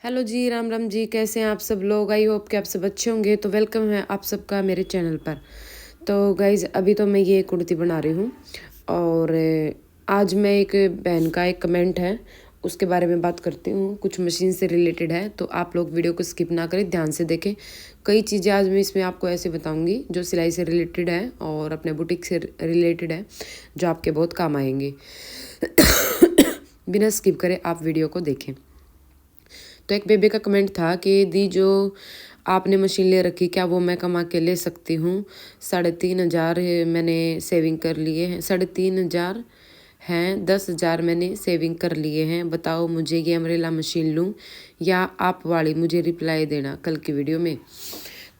Hello जी, राम राम जी। कैसे हैं आप सब लोग? आई होप कि आप सब अच्छे होंगे। तो वेलकम है आप सबका मेरे चैनल पर। तो गाइज़, अभी तो मैं ये कुर्ती बना रही हूँ और आज मैं एक बहन का एक कमेंट है उसके बारे में बात करती हूँ। कुछ मशीन से रिलेटेड है, तो आप लोग वीडियो को स्किप ना करें, ध्यान से देखें। कई चीज़ें आज मैं इसमें आपको ऐसे बताऊँगी जो सिलाई से रिलेटेड है और अपने बुटीक से रिलेटेड है, जो आपके बहुत काम आएंगे। बिना स्किप करे आप वीडियो को देखें। तो एक बेबी का कमेंट था कि दी, जो आपने मशीन ले रखी, क्या वो मैं कमा के ले सकती हूँ? 3,500 मैंने सेविंग कर लिए हैं। 3,500 हैं, 10,000 मैंने सेविंग कर लिए हैं। बताओ मुझे ये अम्ब्रेला मशीन लूँ या आप वाली? मुझे रिप्लाई देना कल की वीडियो में।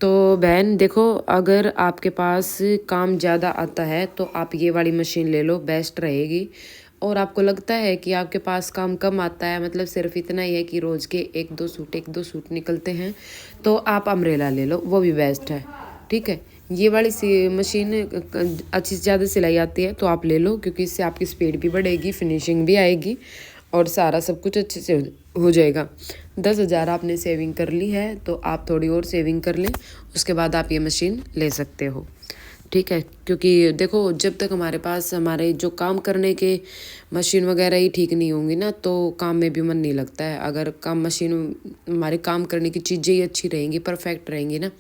तो बहन देखो, अगर आपके पास काम ज़्यादा आता है तो आप ये वाली मशीन ले लो, बेस्ट रहेगी। और आपको लगता है कि आपके पास काम कम आता है, मतलब सिर्फ इतना ही है कि रोज़ के एक दो सूट निकलते हैं, तो आप अम्ब्रेला ले लो, वो भी बेस्ट है। ठीक है, ये वाली मशीन अच्छी से ज़्यादा सिलाई आती है तो आप ले लो, क्योंकि इससे आपकी स्पीड भी बढ़ेगी, फिनिशिंग भी आएगी और सारा सब कुछ अच्छे से हो जाएगा। 10,000 आपने सेविंग कर ली है तो आप थोड़ी और सेविंग कर लें, उसके बाद आप ये मशीन ले सकते हो। ठीक है, क्योंकि देखो, जब तक हमारे पास हमारे जो काम करने के मशीन वगैरह ही ठीक नहीं होंगी ना, तो काम में भी मन नहीं लगता है। अगर काम मशीन हमारे काम करने की चीज़ें ही अच्छी रहेंगी, परफेक्ट रहेंगी ना,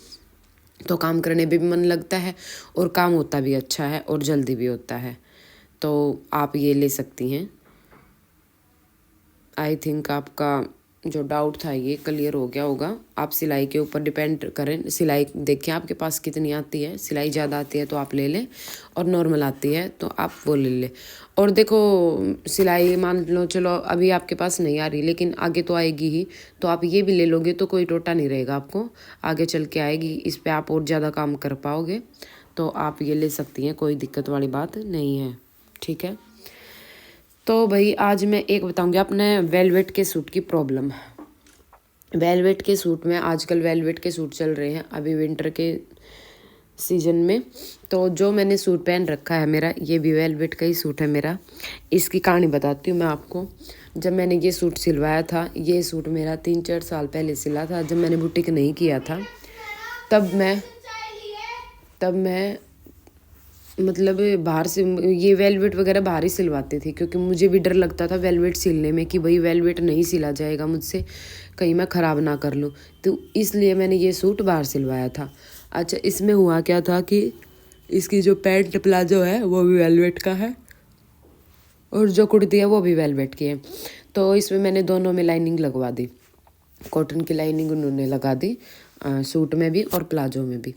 तो काम करने में भी मन लगता है और काम होता भी अच्छा है और जल्दी भी होता है। तो आप ये ले सकती हैं। आई थिंक आपका जो डाउट था ये क्लियर हो गया होगा। आप सिलाई के ऊपर डिपेंड करें, सिलाई देखें आपके पास कितनी आती है। सिलाई ज़्यादा आती है तो आप ले लें, और नॉर्मल आती है तो आप वो ले लें। और देखो, सिलाई मान लो चलो अभी आपके पास नहीं आ रही, लेकिन आगे तो आएगी ही, तो आप ये भी ले लोगे तो कोई टोटा नहीं रहेगा आपको, आगे चल के आएगी। इस पर आप और ज़्यादा काम कर पाओगे, तो आप ये ले सकती हैं, कोई दिक्कत वाली बात नहीं है। ठीक है, तो भाई आज मैं एक बताऊंगी अपने वेलवेट के सूट की प्रॉब्लम। वेलवेट के सूट में आजकल वेलवेट के सूट चल रहे हैं अभी विंटर के सीजन में। तो जो मैंने सूट पहन रखा है मेरा, ये भी वेलवेट का ही सूट है मेरा। इसकी कहानी बताती हूँ मैं आपको। जब मैंने ये सूट सिलवाया था, ये सूट मेरा 3-4 साल पहले सिला था, जब मैंने बुटीक नहीं किया था। तब मैं मतलब बाहर से ये वेलवेट वगैरह बाहर ही सिलवाते थे, क्योंकि मुझे भी डर लगता था वेलवेट सिलने में कि भाई वेलवेट नहीं सिला जाएगा मुझसे, कहीं मैं ख़राब ना कर लूँ, तो इसलिए मैंने ये सूट बाहर सिलवाया था। अच्छा, इसमें हुआ क्या था कि इसकी जो पैंट प्लाजो है वो भी वेलवेट का है और जो कुर्ती है वो भी वेलवेट की है। तो इसमें मैंने दोनों में लाइनिंग लगवा दी, कॉटन की लाइनिंग उन्होंने लगा दी, सूट में भी और प्लाजो में भी।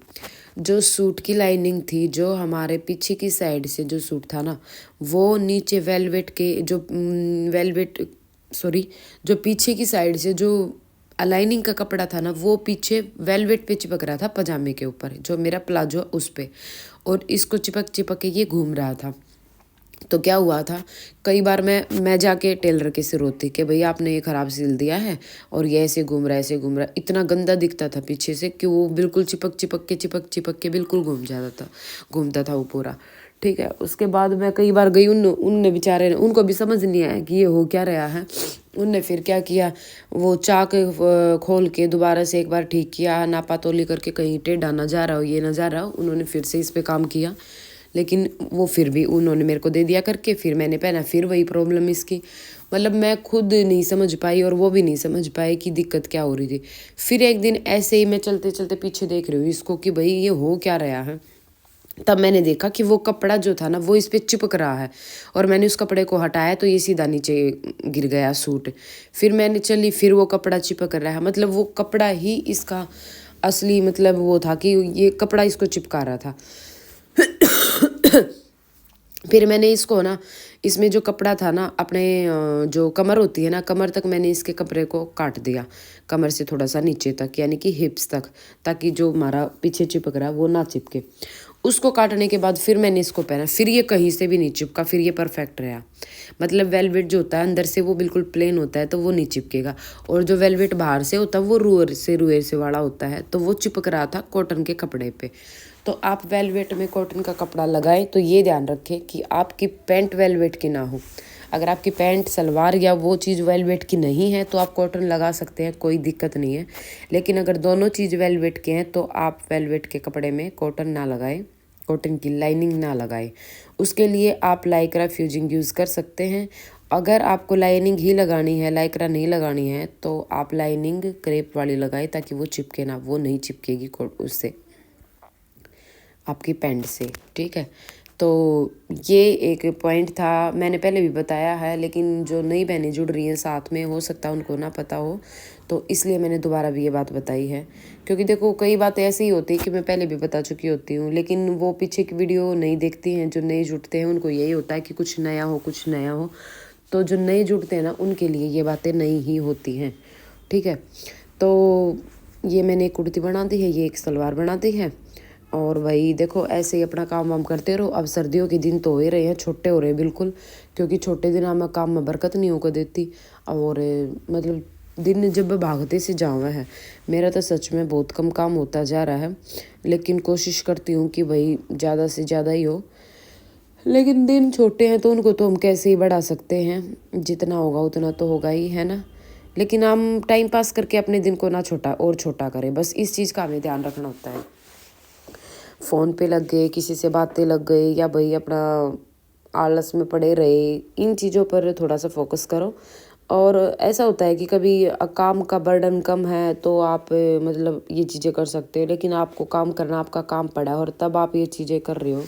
जो सूट की लाइनिंग थी, जो हमारे पीछे की साइड से जो सूट था ना, वो नीचे वेलवेट के जो पीछे की साइड से जो लाइनिंग का कपड़ा था ना, वो पीछे वेलवेट पे चिपक रहा था पजामे के ऊपर, जो मेरा प्लाजो उस पे, और इसको चिपक चिपक के ये घूम रहा था। तो क्या हुआ था, कई बार मैं जाके टेलर के सिर रोती कि भैया आपने ये ख़राब सिल दिया है और ये ऐसे घूम रहा है, ऐसे घूम रहा है। इतना गंदा दिखता था पीछे से कि वो बिल्कुल चिपक के बिल्कुल घूमता था वो पूरा। ठीक है, उसके बाद मैं कई बार गई, उनने बेचारे ने, उनको भी समझ नहीं आया कि ये हो क्या रहा है। उनने फिर क्या किया, वो चाक खोल के दोबारा से एक बार ठीक किया, नापा तोली करके, कहीं टेढ़ा ना जा रहा हो, ये ना जा रहा हो। उन्होंने फिर से इस पर काम किया, लेकिन वो फिर भी उन्होंने मेरे को दे दिया करके। फिर मैंने पहना, फिर वही प्रॉब्लम इसकी। मतलब मैं खुद नहीं समझ पाई और वो भी नहीं समझ पाए कि दिक्कत क्या हो रही थी। फिर एक दिन ऐसे ही मैं चलते चलते पीछे देख रही हूँ इसको कि भाई ये हो क्या रहा है। तब मैंने देखा कि वो कपड़ा जो था ना, वो इस पर चिपक रहा है, और मैंने उस कपड़े को हटाया तो ये सीधा नीचे गिर गया सूट। फिर मैंने चली, फिर वो कपड़ा चिपक रहा है, मतलब वो कपड़ा ही इसका असली मतलब वो था कि ये कपड़ा इसको चिपका रहा था। फिर मैंने इसको ना, इसमें जो कपड़ा था ना, अपने जो कमर होती है ना, कमर तक मैंने इसके कपड़े को काट दिया, कमर से थोड़ा सा नीचे तक, यानी कि हिप्स तक, ताकि जो हमारा पीछे चिपक रहा है वो ना चिपके। उसको काटने के बाद फिर मैंने इसको पहना, फिर ये कहीं से भी नहीं चिपका, फिर ये परफेक्ट रहा। मतलब वेलवेट जो होता है अंदर से वो बिल्कुल प्लेन होता है, तो वो नहीं चिपकेगा। और जो वेलवेट बाहर से होता है वो रुएर से वाला होता है, तो वो चिपक रहा था कॉटन के कपड़े पे। तो आप वेलवेट में कॉटन का कपड़ा लगाएं तो ये ध्यान रखें कि आपकी पैंट वेलवेट की ना हो। अगर आपकी पैंट सलवार या वो चीज़ वेलवेट की नहीं है तो आप कॉटन लगा सकते हैं, कोई दिक्कत नहीं है। लेकिन अगर दोनों चीज़ वेलवेट के हैं तो आप वेलवेट के कपड़े में कॉटन ना लगाएं, कॉटन की लाइनिंग ना लगाएं। उसके लिए आप लाइक्रा फ्यूजिंग यूज़ कर सकते हैं। अगर आपको लाइनिंग ही लगानी है, लाइक्रा नहीं लगानी है, तो आप लाइनिंग क्रेप वाली लगाएं ताकि वो चिपके ना, वो नहीं चिपकेगी उससे, आपकी पैंट से, ठीक है। तो ये एक पॉइंट था, मैंने पहले भी बताया है, लेकिन जो नई बहनें जुड़ रही हैं साथ में, हो सकता है उनको ना पता हो, तो इसलिए मैंने दोबारा भी ये बात बताई है। क्योंकि देखो कई बातें ऐसी ही होती है कि मैं पहले भी बता चुकी होती हूँ, लेकिन वो पीछे की वीडियो नहीं देखती हैं। जो नए जुड़ते हैं उनको यही होता है कि कुछ नया हो, कुछ नया हो। तो जो नए जुड़ते हैं ना, उनके लिए ये बातें नई ही होती हैं, ठीक है। तो ये मैंने एक कुर्ती बना दी है, ये एक सलवार बना दी है। और वही देखो ऐसे ही अपना काम वाम करते रहो। अब सर्दियों के दिन तो हो ही रहे हैं, छोटे हो रहे हैं बिल्कुल, क्योंकि छोटे दिन में काम में बरकत नहीं होकर देती। और मतलब दिन जब भागते से जावा है, मेरा तो सच में बहुत कम काम होता जा रहा है। लेकिन कोशिश करती हूँ कि भाई ज़्यादा से ज़्यादा ही हो। लेकिन दिन छोटे हैं तो उनको तो हम कैसे ही बढ़ा सकते हैं, जितना होगा उतना तो होगा ही, है ना। लेकिन हम टाइम पास करके अपने दिन को ना छोटा और छोटा करें, बस इस चीज़ का हमें ध्यान रखना होता है। फ़ोन पे लग गए, किसी से बातें लग गए, या भाई अपना आलस में पड़े रहे, इन चीज़ों पर थोड़ा सा फोकस करो। और ऐसा होता है कि कभी काम का बर्डन कम है तो आप मतलब ये चीज़ें कर सकते हो, लेकिन आपको काम करना, आपका काम पड़ा है और तब आप ये चीज़ें कर रहे हो,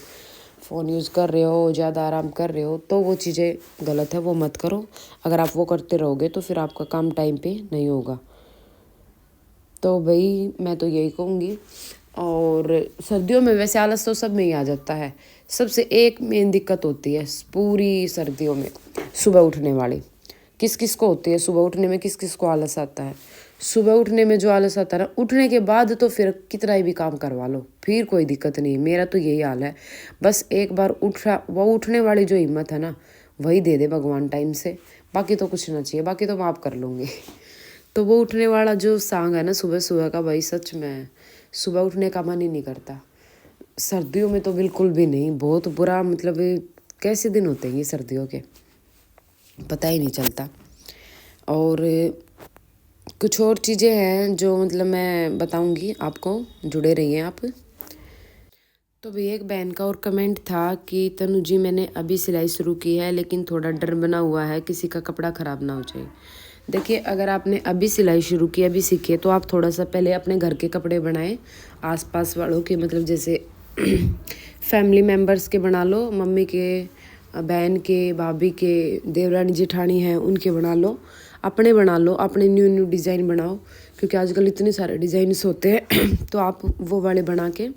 फ़ोन यूज़ कर रहे हो, ज़्यादा आराम कर रहे हो, तो वो चीज़ें गलत है, वो मत करो। अगर आप वो करते रहोगे तो फिर आपका काम टाइम पे नहीं होगा। तो भाई मैं तो यही कहूँगी। और सर्दियों में वैसे आलस तो सब में ही आ जाता है। सबसे एक मेन दिक्कत होती है पूरी सर्दियों में, सुबह उठने वाली। किस किस को होती है सुबह उठने में, किस किस को आलस आता है। सुबह उठने में जो आलस आता है ना, उठने के बाद तो फिर कितना ही भी काम करवा लो, फिर कोई दिक्कत नहीं। मेरा तो यही हाल है। बस एक बार वो उठने वाली जो हिम्मत है ना, वही दे दे भगवान टाइम से। बाकी तो कुछ ना चाहिए, बाकी तो माफ़ कर लूँगी। तो वो उठने वाला जो सॉन्ग है ना सुबह सुबह का, भाई सच में सुबह उठने का मन ही नहीं करता। सर्दियों में तो बिल्कुल भी नहीं, बहुत बुरा, मतलब कैसे दिन होते हैं ये सर्दियों के, पता ही नहीं चलता। और कुछ और चीज़ें हैं जो मतलब मैं बताऊंगी आपको, जुड़े रहिए आप। तो भी एक बहन का और कमेंट था कि तनु जी मैंने अभी सिलाई शुरू की है, लेकिन थोड़ा डर बना हुआ है किसी का कपड़ा ख़राब ना हो जाए। देखिए अगर आपने अभी सिलाई शुरू की, अभी सीखी, तो आप थोड़ा सा पहले अपने घर के कपड़े बनाएं, आसपास वालों के, मतलब जैसे फैमिली मेम्बर्स के बना लो, मम्मी के, बहन के, भाभी के, देवरानी जेठानी हैं उनके बना लो, अपने बना लो, अपने न्यू न्यू डिज़ाइन बनाओ, क्योंकि आजकल इतने सारे डिज़ाइंस होते हैं। तो आप वो वाले बना के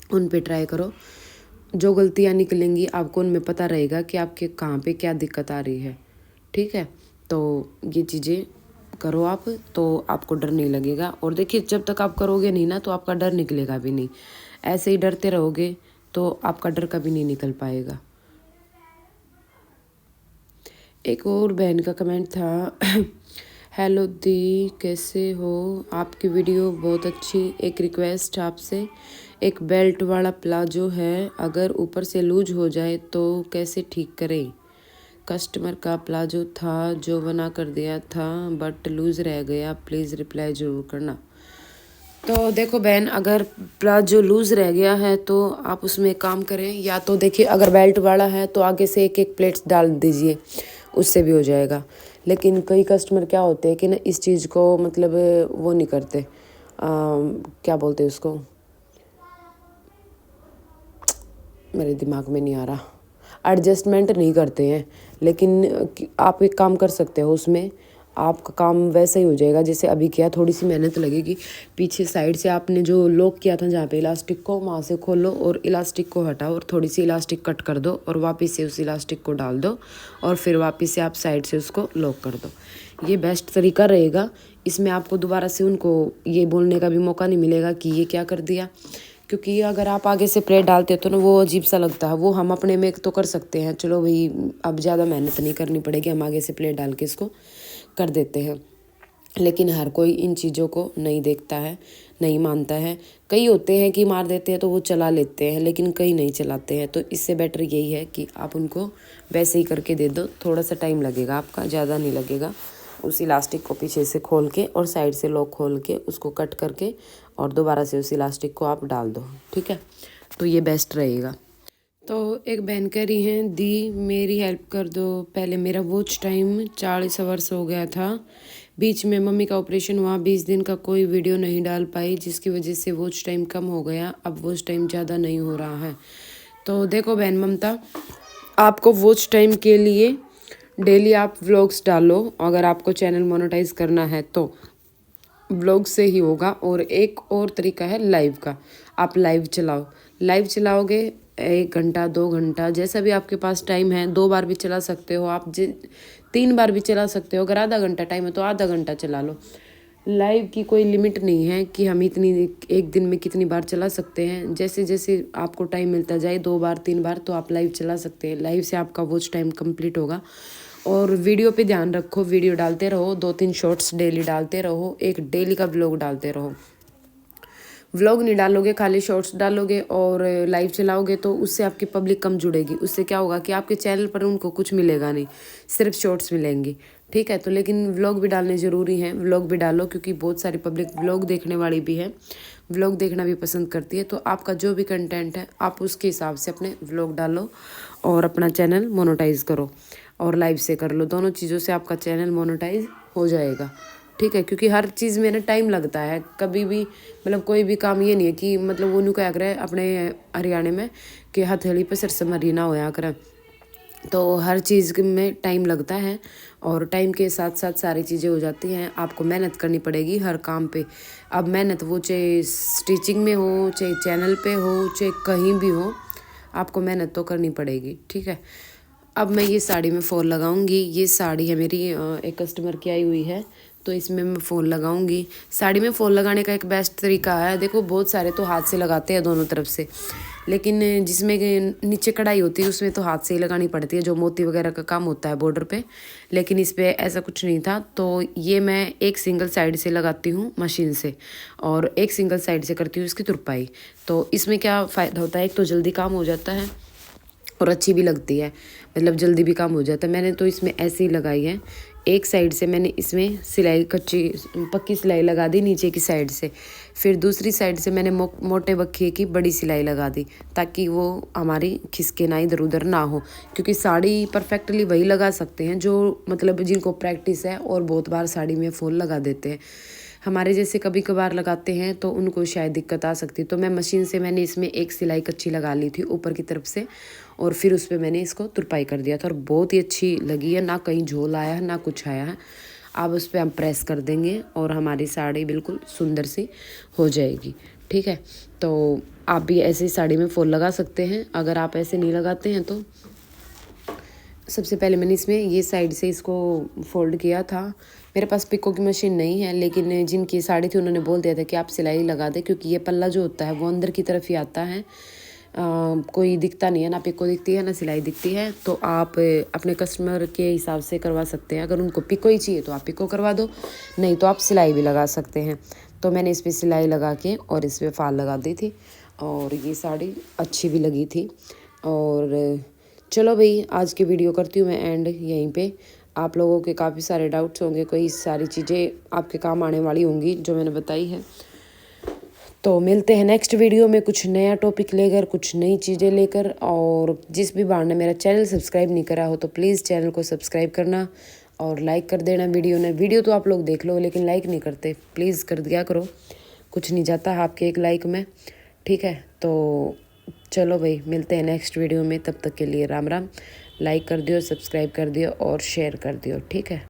उन पे ट्राई करो। जो गलतियाँ निकलेंगी आपको उनमें पता रहेगा कि आपके कहाँ पे क्या दिक्कत आ रही है, ठीक है। तो ये चीज़ें करो आप, तो आपको डर नहीं लगेगा। और देखिए जब तक आप करोगे नहीं ना, तो आपका डर निकलेगा भी नहीं। ऐसे ही डरते रहोगे तो आपका डर कभी नहीं निकल पाएगा। एक और बहन का कमेंट था हेलो दी, कैसे हो? आपकी वीडियो बहुत अच्छी। एक रिक्वेस्ट आपसे, एक बेल्ट वाला प्लाजो है, अगर ऊपर से लूज हो जाए तो कैसे ठीक करें? कस्टमर का प्लाजो था जो बना कर दिया था, बट लूज रह गया, प्लीज़ रिप्लाई ज़रूर करना। तो देखो बहन, अगर प्लाजो लूज़ रह गया है तो आप उसमें काम करें, या तो देखिए अगर बेल्ट वाला है तो आगे से एक एक प्लेट्स डाल दीजिए, उससे भी हो जाएगा। लेकिन कई कस्टमर क्या होते हैं कि ना इस चीज़ को मतलब वो नहीं करते, क्या बोलते हैं उसको, मेरे दिमाग में नहीं आ रहा, एडजस्टमेंट नहीं करते हैं। लेकिन आप एक काम कर सकते हो, उसमें आपका काम वैसा ही हो जाएगा जैसे अभी किया। थोड़ी सी मेहनत लगेगी, पीछे साइड से आपने जो लॉक किया था जहाँ पे इलास्टिक को, वहाँ से खोलो और इलास्टिक को हटाओ और थोड़ी सी इलास्टिक कट कर दो और वापस से उस इलास्टिक को डाल दो और फिर वापस से आप साइड से उसको लॉक कर दो। ये बेस्ट तरीका रहेगा। इसमें आपको दोबारा से उनको ये बोलने का भी मौका नहीं मिलेगा कि ये क्या कर दिया, क्योंकि अगर आप आगे से प्लेट डालते हो तो ना वो अजीब सा लगता है। वो हम अपने में तो कर सकते हैं, चलो भाई अब ज़्यादा मेहनत नहीं करनी पड़ेगी, हम आगे से प्लेट डाल के इसको कर देते हैं। लेकिन हर कोई इन चीज़ों को नहीं देखता है, नहीं मानता है। कई होते हैं कि मार देते हैं तो वो चला लेते हैं, लेकिन कई नहीं चलाते हैं। तो इससे बेटर यही है कि आप उनको वैसे ही करके दे दो। थोड़ा सा टाइम लगेगा आपका, ज़्यादा नहीं लगेगा। उस इलास्टिक को पीछे से खोल के और साइड से लॉक खोल के उसको कट करके और दोबारा से उस इलास्टिक को आप डाल दो, ठीक है। तो ये बेस्ट रहेगा। तो एक बहन कह रही हैं, दी मेरी हेल्प कर दो। पहले मेरा वॉच टाइम 40 आवर्स हो गया था, बीच में मम्मी का ऑपरेशन हुआ, 20 दिन का कोई वीडियो नहीं डाल पाई, जिसकी वजह से वॉच टाइम कम हो गया। अब वॉच टाइम ज़्यादा नहीं हो रहा है। तो देखो बहन ममता, आपको वॉच टाइम के लिए डेली आप व्लॉग्स डालो। अगर आपको चैनल मोनेटाइज करना है तो व्लॉग से ही होगा। और एक और तरीका है लाइव का। आप लाइव चलाओ, लाइव चलाओगे 1 घंटा 2 घंटा जैसा भी आपके पास टाइम है, 2 बार भी चला सकते हो आप, 3 बार भी चला सकते हो। अगर आधा घंटा टाइम है तो आधा घंटा चला लो। लाइव की कोई लिमिट नहीं है कि हम इतनी एक दिन में कितनी बार चला सकते हैं। जैसे जैसे आपको टाइम मिलता जाए, 2 बार 3 बार तो आप लाइव चला सकते हैं। लाइव से आपका वॉच टाइम कंप्लीट होगा। और वीडियो पे ध्यान रखो, वीडियो डालते रहो, 2-3 शॉर्ट्स डेली डालते रहो, एक डेली का व्लॉग डालते रहो। व्लॉग नहीं डालोगे, खाली शॉर्ट्स डालोगे और लाइव चलाओगे तो उससे आपकी पब्लिक कम जुड़ेगी। उससे क्या होगा कि आपके चैनल पर उनको कुछ मिलेगा नहीं, सिर्फ शॉर्ट्स मिलेंगी, ठीक है। तो लेकिन व्लॉग भी डालने ज़रूरी हैं। व्लॉग भी डालो क्योंकि बहुत सारी पब्लिक व्लॉग देखने वाली भी है, व्लॉग देखना भी पसंद करती है। तो आपका जो भी कंटेंट है आप उसके हिसाब से अपने व्लॉग डालो और अपना चैनल मोनेटाइज करो। और लाइव से कर लो, दोनों चीज़ों से आपका चैनल मोनेटाइज हो जाएगा, ठीक है। क्योंकि हर चीज़ में ना टाइम लगता है। कभी भी मतलब कोई भी काम ये नहीं है कि मतलब वो क्या करे अपने हरियाणा में कि हथेली पे सरसमरी ना होया करे। तो हर चीज़ में टाइम लगता है और टाइम के साथ साथ सारी चीज़ें हो जाती हैं। आपको मेहनत करनी पड़ेगी हर काम पे। अब मेहनत वो चाहे स्टिचिंग में हो, चाहे चैनल पे हो, चाहे कहीं भी हो, आपको मेहनत तो करनी पड़ेगी, ठीक है। अब मैं ये साड़ी में फ़ॉल लगाऊंगी। ये साड़ी है मेरी एक कस्टमर की आई हुई है, तो इसमें मैं फ़ॉल लगाऊंगी। साड़ी में फ़ॉल लगाने का एक बेस्ट तरीका है, देखो बहुत सारे तो हाथ से लगाते हैं दोनों तरफ से, लेकिन जिसमें नीचे कढ़ाई होती है उसमें तो हाथ से ही लगानी पड़ती है, जो मोती वगैरह का काम होता है बॉर्डर पे। लेकिन इस पर ऐसा कुछ नहीं था, तो ये मैं एक सिंगल साइड से लगाती हूँ मशीन से और एक सिंगल साइड से करती हूँ इसकी तुरपाई। तो इसमें क्या फ़ायदा होता है, एक तो जल्दी काम हो जाता है और अच्छी भी लगती है, मतलब जल्दी भी काम हो जाता है। मैंने तो इसमें ऐसे ही लगाई है। एक साइड से मैंने इसमें सिलाई पक्की सिलाई लगा दी नीचे की साइड से, फिर दूसरी साइड से मैंने मोटे बक्खे की बड़ी सिलाई लगा दी, ताकि वो हमारी खिसके ना इधर उधर ना हो। क्योंकि साड़ी परफेक्टली वही लगा सकते हैं जो मतलब जिनको प्रैक्टिस है और बहुत बार साड़ी में फॉल लगा देते हैं। हमारे जैसे कभी कभार लगाते हैं तो उनको शायद दिक्कत आ सकती। तो मैं मशीन से मैंने इसमें एक सिलाई कच्ची लगा ली थी ऊपर की तरफ से, और फिर उस पर मैंने इसको तुरपाई कर दिया था और बहुत ही अच्छी लगी है। ना कहीं झोल आया है ना कुछ आया है। अब उस पर हम प्रेस कर देंगे और हमारी साड़ी बिल्कुल सुंदर सी हो जाएगी, ठीक है। तो आप भी ऐसे साड़ी में फॉल लगा सकते हैं। अगर आप ऐसे नहीं लगाते हैं तो सबसे पहले मैंने इसमें ये साइड से इसको फोल्ड किया था। मेरे पास पिको की मशीन नहीं है, लेकिन जिनकी साड़ी थी उन्होंने बोल दिया था कि आप सिलाई लगा दें, क्योंकि ये पल्ला जो होता है वो अंदर की तरफ ही आता है। कोई दिखता नहीं है, ना पिको दिखती है ना सिलाई दिखती है। तो आप अपने कस्टमर के हिसाब से करवा सकते हैं। अगर उनको पिको ही चाहिए तो आप पिको करवा दो, नहीं तो आप सिलाई भी लगा सकते हैं। तो मैंने इस पर सिलाई लगा के और इस पर फाल लगा दी थी और ये साड़ी अच्छी भी लगी थी। और चलो भाई, आज की वीडियो करती हूँ मैं एंड यहीं पे। आप लोगों के काफ़ी सारे डाउट्स होंगे, कोई सारी चीज़ें आपके काम आने वाली होंगी जो मैंने बताई है। तो मिलते हैं नेक्स्ट वीडियो में कुछ नया टॉपिक लेकर, कुछ नई चीज़ें लेकर। और जिस भी बार ने मेरा चैनल सब्सक्राइब नहीं करा हो तो प्लीज़ चैनल को सब्सक्राइब करना और लाइक कर देना वीडियो तो आप लोग देख लो लेकिन लाइक नहीं करते, प्लीज़ कर दिया करो, कुछ नहीं जाता आपके एक लाइक में, ठीक है। तो चलो भाई, मिलते हैं नेक्स्ट वीडियो में। तब तक के लिए राम राम। लाइक कर दियो, सब्सक्राइब कर दियो और शेयर कर दियो, ठीक है।